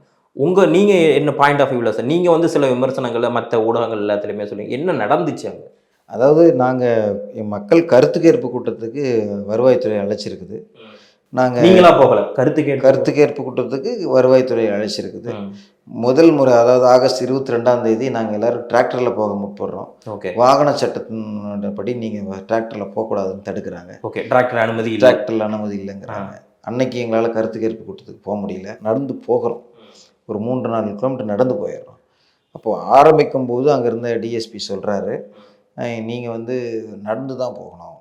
நீங்கள் என்ன பாயிண்ட் ஆஃப் வியூவில் சார் நீங்கள் வந்து சில விமர்சனங்களில் மற்ற ஊடகங்கள் எல்லாத்துலேயுமே சொல்லுங்க என்ன நடந்துச்சு அங்கே? அதாவது நாங்கள் மக்கள் கருத்து கேட்பு கூட்டத்துக்கு வருவாய்த்துறை அழைச்சிருக்குது. நாங்கள் நீங்களா போகல கருத்து கேட்பு கூட்டத்துக்கு வருவாய்த்துறை அழைச்சிருக்குது. முதல் முறை அதாவது ஆகஸ்ட் 22 நாங்கள் எல்லோரும் டிராக்டரில் போக முற்படுறோம். ஓகே, வாகன சட்டத்தின்படி நீங்கள் டிராக்டரில் போகக்கூடாதுன்னு தடுக்கிறாங்க. ஓகே, டிராக்டரில் அனுமதி இல்லைங்கிறாங்க. அன்னைக்கு எங்களால் கருத்து கேட்பு கூட்டத்துக்கு போக முடியல. நடந்து போகிறோம், ஒரு 3-4 கிலோமீட்டர் நடந்து போயிடுறோம். அப்போது ஆரம்பிக்கும் போது அங்கே இருந்த டிஎஸ்பி சொல்கிறாரு, நீங்கள் வந்து நடந்து தான் போகணும்,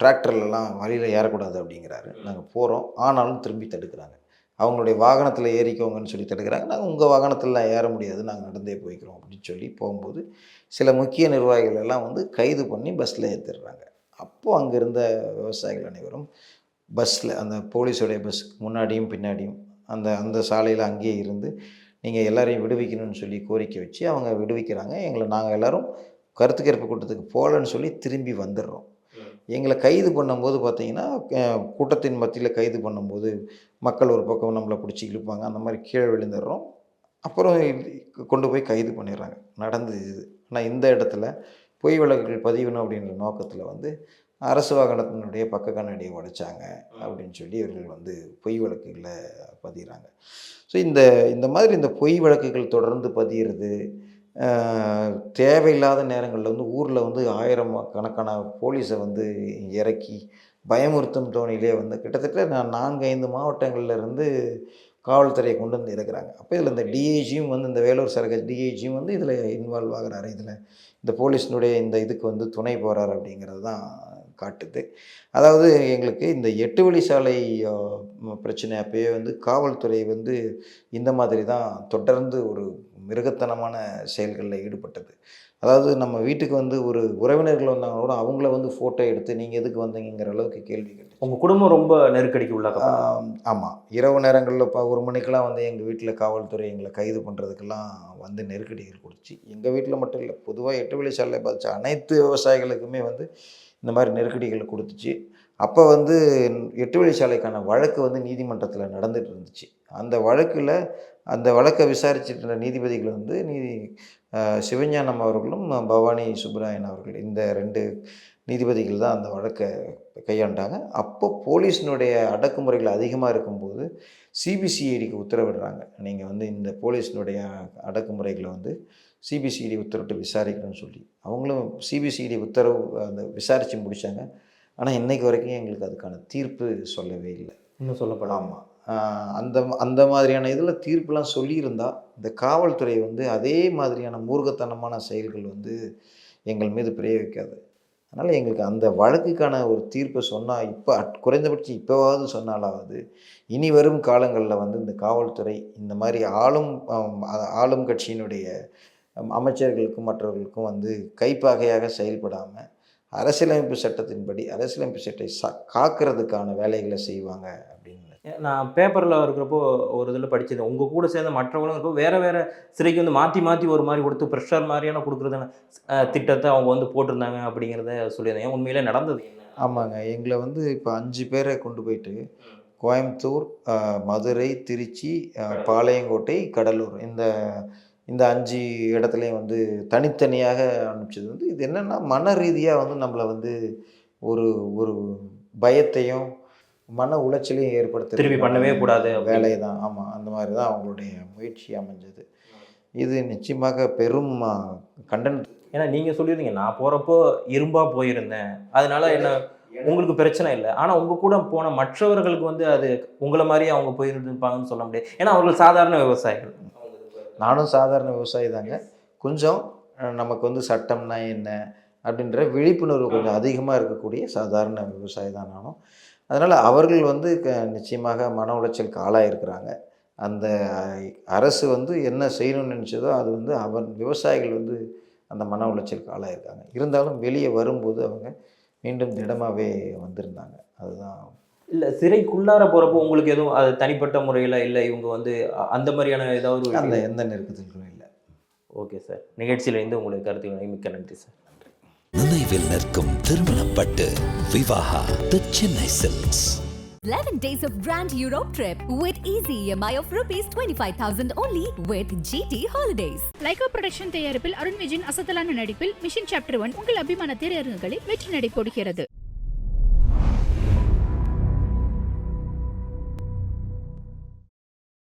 டிராக்டர்லாம் வழியில் ஏறக்கூடாது அப்படிங்கிறாரு. நாங்கள் போகிறோம், ஆனாலும் திரும்பி தடுக்கிறாங்க. அவங்களுடைய வாகனத்தில் ஏறிக்கோங்கன்னு சொல்லி தடுக்கிறாங்க. நாங்கள் உங்கள் வாகனத்திலலாம் ஏற முடியாது, நாங்கள் நடந்தே போய்க்கிறோம் அப்படின்னு சொல்லி போகும்போது சில முக்கிய நிர்வாகிகள் எல்லாம் வந்து கைது பண்ணி பஸ்ஸில் ஏற்றிடுறாங்க. அப்போது அங்கே இருந்த விவசாயிகள் அனைவரும் பஸ்ஸில் அந்த போலீஸோடைய பஸ் முன்னாடியும் பின்னாடியும் அந்த சாலையில் அங்கேயே இருந்து நீங்கள் எல்லாரையும் விடுவிக்கணும்னு சொல்லி கோரிக்கை வச்சு அவங்க விடுவிக்கிறாங்க. நாங்கள் எல்லோரும் கருத்து கேட்பு கூட்டத்துக்கு போகலன்னு சொல்லி திரும்பி வந்துடுறோம். எங்களை கைது பண்ணும்போது பார்த்திங்கன்னா கூட்டத்தின் மத்தியில் கைது பண்ணும்போது மக்கள் ஒரு பக்கம் நம்மளை பிடிச்சி இழுப்பாங்க, அந்த மாதிரி கீழே விழுந்துடுறோம். அப்புறம் கொண்டு போய் கைது பண்ணிடுறாங்க. நடந்தது இது. ஆனால் இந்த இடத்துல பொய் வழக்குகள் பதியணும் அப்படின்ற நோக்கத்தில் வந்து அரசு வாகனத்தினுடைய பக்க கண்ணாடியை உடைச்சாங்க அப்படின்னு சொல்லி இவர்கள் வந்து பொய் வழக்குகளை பதிகிறாங்க. ஸோ இந்த மாதிரி இந்த பொய் வழக்குகள் தொடர்ந்து பதிகிறது, தேவையில்லாத நேரங்களில் வந்து ஊரில் வந்து 1000 கணக்கான போலீஸை வந்து இறக்கி பயமுறுத்தும் தோணிலே வந்து கிட்டத்தட்ட 4-5 மாவட்டங்கள்லேருந்து காவல்துறையை கொண்டு வந்து இறக்குறாங்க. அப்போ இதில் இந்த டிஐஜியும் வந்து இந்த வேலூர் சரக டிஐஜியும் வந்து இதில் இன்வால்வ் ஆகிறாரு. இதில் இந்த போலீஸினுடைய இந்த இதுக்கு வந்து துணை போகிறார் அப்படிங்கிறது தான் காட்டுது. அதாவது எங்களுக்கு இந்த 8 வழிச்சாலை பிரச்சனை அப்போயே வந்து காவல்துறை வந்து இந்த மாதிரி தான் தொடர்ந்து ஒரு மிருகத்தனமான செயல்களில் ஈடுபட்டது. அதாவது நம்ம வீட்டுக்கு வந்து ஒரு உறவினர்கள் வந்தாங்க கூட அவங்கள வந்து ஃபோட்டோ எடுத்து நீங்கள் எதுக்கு வந்தீங்கிற அளவுக்கு கேள்வி கேட்டு உங்கள் குடும்பம் ரொம்ப நெருக்கடிக்கு உள்ளாக. ஆமாம், இரவு நேரங்களில் இப்போ 1 மணிக்கெலாம் வந்து எங்கள் வீட்டில் காவல்துறை எங்களை கைது பண்ணுறதுக்கெல்லாம் வந்து நெருக்கடிகள் கொடுத்துச்சு. எங்கள் வீட்டில் மட்டும் இல்லை, பொதுவாக 8 வழிச்சாலை பாதித்த அனைத்து விவசாயிகளுக்குமே வந்து இந்த மாதிரி நெருக்கடிகள் கொடுத்துச்சு. அப்போ வந்து 8 வழிச்சாலைக்கான வழக்கு வந்து நீதிமன்றத்தில் நடந்துகிட்டு இருந்துச்சு. அந்த வழக்கை விசாரிச்சுட்டு இருந்த நீதிபதிகள் வந்து சிவஞானம் அவர்களும் பவானி சுப்ராயன் அவர்கள், இந்த 2 நீதிபதிகள் தான் அந்த வழக்கை கையாண்டாங்க. அப்போ போலீஸினுடைய அடக்குமுறைகள் அதிகமாக இருக்கும்போது சிபிசிஐடிக்கு உத்தரவிடுறாங்க, நீங்கள் வந்து இந்த போலீஸினுடைய அடக்குமுறைகளை வந்து சிபிசிஐடி உத்தரவிட்டு விசாரிக்கணும்னு சொல்லி. அவங்களும் சிபிசிஐடி உத்தரவு அந்த விசாரித்து முடித்தாங்க. ஆனால் இன்றைக்கு வரைக்கும் எங்களுக்கு அதுக்கான தீர்ப்பு சொல்லவே இல்லை, இன்னும் சொல்லப்படாமல். அந்த மாதிரியான இதில் தீர்ப்புலாம் சொல்லியிருந்தால் இந்த காவல்துறை வந்து அதே மாதிரியான மூர்க்கத்தனமான செயல்கள் வந்து எங்கள் மீது பிரயோகிக்காது. அதனால் எங்களுக்கு அந்த வழக்குக்கான ஒரு தீர்ப்பை சொன்னால் இப்போ குறைந்தபட்சம் இப்போவாவது சொன்னாலாவது இனி வரும் காலங்களில் வந்து இந்த காவல்துறை இந்த மாதிரி ஆளும் கட்சியினுடைய அமைச்சர்களுக்கும் மற்றவர்களுக்கும் வந்து கைப்பாகையாக செயல்படாமல் அரசியலமைப்பு சட்டத்தின்படி அரசியலமைப்பு சட்டத்தை காக்கிறதுக்கான வேலைகளை செய்வாங்க அப்படின்னு. நான் பேப்பரில் இருக்கிறப்போ ஒரு இதில் படிச்சது, உங்கள் கூட சேர்ந்த மற்றவங்களும் இருக்கும் வேறு வேறு சிறைக்கு வந்து மாற்றி மாற்றி ஒரு மாதிரி கொடுத்து ப்ரெஷர் மாதிரியான கொடுக்குறதான திட்டத்தை அவங்க வந்து போட்டிருந்தாங்க அப்படிங்கிறத சொல்லியிருந்தேன். உண்மையிலே நடந்தது என்ன? ஆமாங்க, எங்களை வந்து இப்போ 5 பேரை கொண்டு போயிட்டு கோயம்புத்தூர், மதுரை, திருச்சி, பாளையங்கோட்டை, கடலூர் இந்த 5 இடத்துலையும் வந்து தனித்தனியாக அனுப்பிச்சது வந்து இது என்னென்னா மன ரீதியாக வந்து நம்மளை வந்து ஒரு ஒரு பயத்தையும் மன உளைச்சலையும் ஏற்படுத்த திரும்பி பண்ணவே கூடாது வேலையை தான். ஆமாம், அந்த மாதிரி தான் அவங்களுடைய முயற்சி அமைஞ்சது. இது நிச்சயமாக பெரும் கண்டன. ஏன்னா நீங்கள் சொல்லியிருந்தீங்க நான் போகிறப்போ இரும்பாக போயிருந்தேன், அதனால என்ன உங்களுக்கு பிரச்சனை இல்லை. ஆனால் உங்கள் கூட போன மற்றவர்களுக்கு வந்து அது உங்களை மாதிரியே அவங்க போயிருந்துருப்பாங்கன்னு சொல்ல முடியாது. ஏன்னா அவர்கள் சாதாரண விவசாயிகள். நானும் சாதாரண விவசாயி தாங்க. கொஞ்சம் நமக்கு வந்து சட்டம்னா என்ன அப்படின்ற விழிப்புணர்வு கொஞ்சம் அதிகமாக இருக்கக்கூடிய சாதாரண விவசாயி தான் நானும். அதனால் அவர்கள் வந்து நிச்சயமாக மன உளைச்சலுக்கு ஆளாயிருக்கிறாங்க. அந்த அரசு வந்து என்ன செய்யணும்னு நினச்சதோ அது வந்து விவசாயிகள் வந்து அந்த மன உளைச்சலுக்கு ஆளாயிருக்காங்க. இருந்தாலும் வெளியே வரும்போது அவங்க மீண்டும் திடமாகவே வந்திருந்தாங்க. அதுதான். இல்லை, சிறைக்குள்ளார போகிறப்போ உங்களுக்கு எதுவும் அது தனிப்பட்ட முறையில் இல்லை இவங்க வந்து அந்த மாதிரியான ஏதாவது அந்த எந்த நெருக்கத்திலும் இல்லை. ஓகே சார், நிகழ்ச்சியில் இருந்து உங்களுக்கு கருத்துக்களை மிக்க நன்றி சார். நினைவில் நிற்கும் திருமணப்பட்டு விவாகா தி Chennai silks. 11 days of Grand Europe trip with easy EMI of rupees 25,000 only with GT Holidays. Lyca production தயாரிப்பில் அருண் விஜயின் அசத்தலான நடிப்பில் மிஷன் சாப்டர் 1 உங்கள் அபிமான திரையரங்குகளில் வெற்றி நடை போடுகிறது.